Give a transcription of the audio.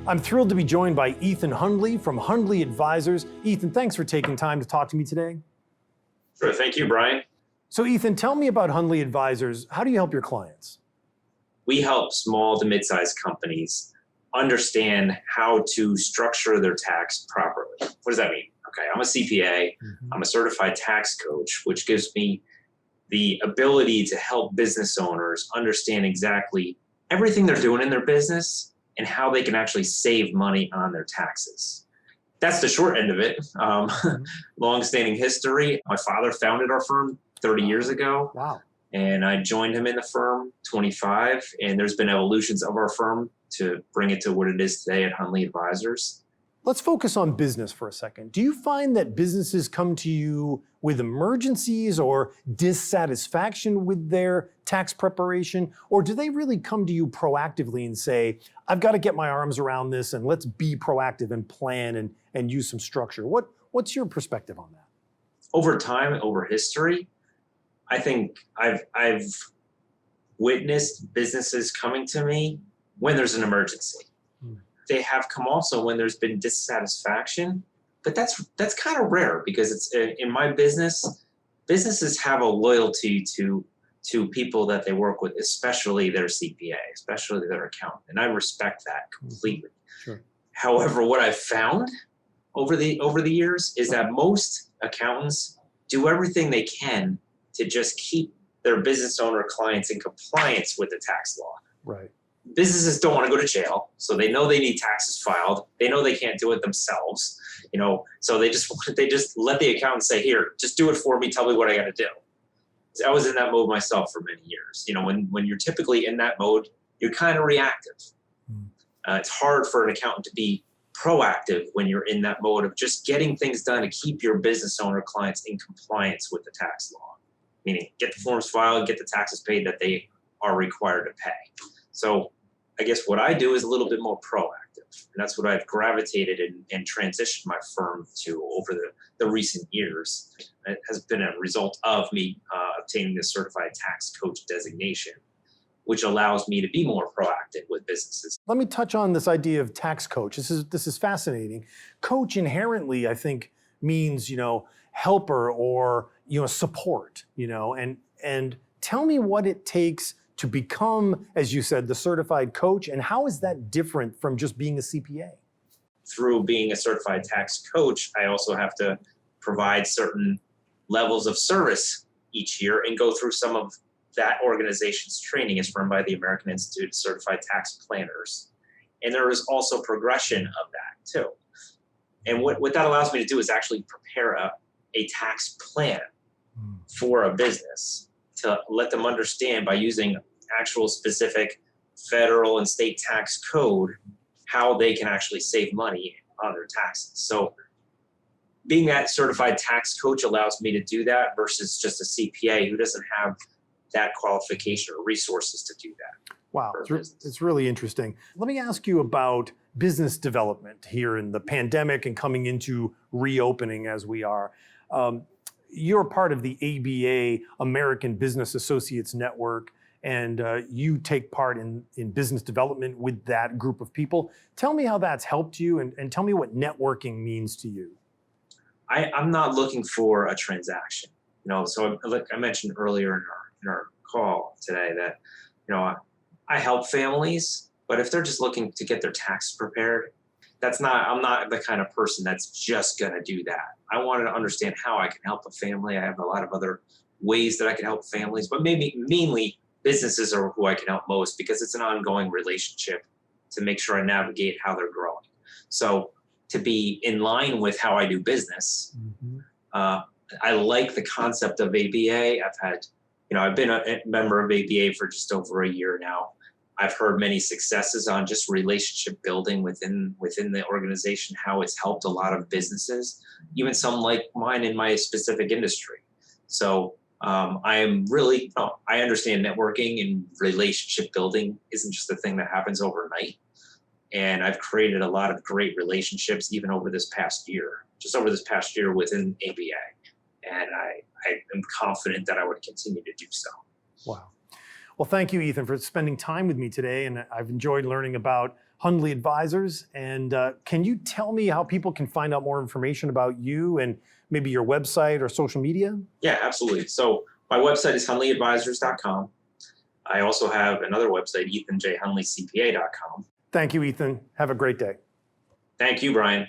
I'm thrilled to be joined by Ethan Hundley from Hundley Advisors. Ethan, thanks for taking time to talk to me today. Sure, thank you, Brian. So Ethan, tell me about Hundley Advisors. How do you help your clients? We help small to mid-sized companies understand how to structure their tax properly. What does that mean? Okay, I'm a CPA, I'm a certified tax coach, which gives me the ability to help business owners understand exactly everything they're doing in their business and how they can actually save money on their taxes. That's the short end of it. Long-standing history. My father founded our firm 30 years ago. Wow. And I joined him in the firm 25, and there's been evolutions of our firm to bring it to what it is today at Hundley Advisors. Let's focus on business for a second. Do you find that businesses come to you with emergencies or dissatisfaction with their tax preparation? Or do they really come to you proactively and say, I've got to get my arms around this and let's be proactive and plan and use some structure? What's your perspective on that? Over time, over history, I think I've witnessed businesses coming to me when there's an emergency. They have come also when there's been dissatisfaction, but that's kind of rare because it's in my business, businesses have a loyalty to people that they work with, especially their CPA, especially their accountant, and I respect that completely. Sure. However, what I've found over the years is that most accountants do everything they can to just keep their business owner clients in compliance with the tax law. Right. Businesses don't want to go to jail, so they know they need taxes filed. They know they can't do it themselves, so they just let the accountant say, here, just do it for me, tell me what I got to do. I was in that mode myself for many years. When you're typically in that mode, you're kind of reactive. It's hard for an accountant to be proactive when you're in that mode of just getting things done to keep your business owner clients in compliance with the tax law, meaning get the forms filed, get the taxes paid that they are required to pay. So I guess what I do is a little bit more proactive, and that's what I've gravitated and transitioned my firm to over the recent years. It has been a result of me obtaining the certified tax coach designation, which allows me to be more proactive with businesses. Let me touch on this idea of tax coach. This is fascinating. Coach inherently, I think, means helper or support. And tell me what it takes to become, as you said, the certified coach, and how is that different from just being a CPA? Through being a certified tax coach, I also have to provide certain levels of service each year and go through some of that organization's training. Is run by the American Institute of Certified Tax Planners. And there is also progression of that too. And what that allows me to do is actually prepare a tax plan for a business to let them understand by using actual specific federal and state tax code how they can actually save money on their taxes. So being that certified tax coach allows me to do that versus just a CPA who doesn't have that qualification or resources to do that. Wow, it's really interesting. Let me ask you about business development here in the pandemic and coming into reopening as we are. You're part of the ABA, American Business Associates Network, and you take part in business development with that group of people. Tell me how that's helped you and tell me what networking means to you. I'm not looking for a transaction. So like I mentioned earlier in our call today that, I help families, but if they're just looking to get their taxes prepared, I'm not the kind of person that's just going to do that. I wanted to understand how I can help a family. I have a lot of other ways that I can help families, but mainly businesses are who I can help most because it's an ongoing relationship to make sure I navigate how they're growing. So to be in line with how I do business, I like the concept of ABA. I've been a member of ABA for just over a year now. I've heard many successes on just relationship building within the organization, how it's helped a lot of businesses, even some like mine in my specific industry. So I understand networking and relationship building isn't just a thing that happens overnight. And I've created a lot of great relationships even over this past year within ABA. And I am confident that I would continue to do so. Wow. Well, thank you, Ethan, for spending time with me today. And I've enjoyed learning about Hundley Advisors. And can you tell me how people can find out more information about you and maybe your website or social media? Yeah, absolutely. So my website is hundleyadvisors.com. I also have another website, ethanjhundleycpa.com. Thank you, Ethan. Have a great day. Thank you, Brian.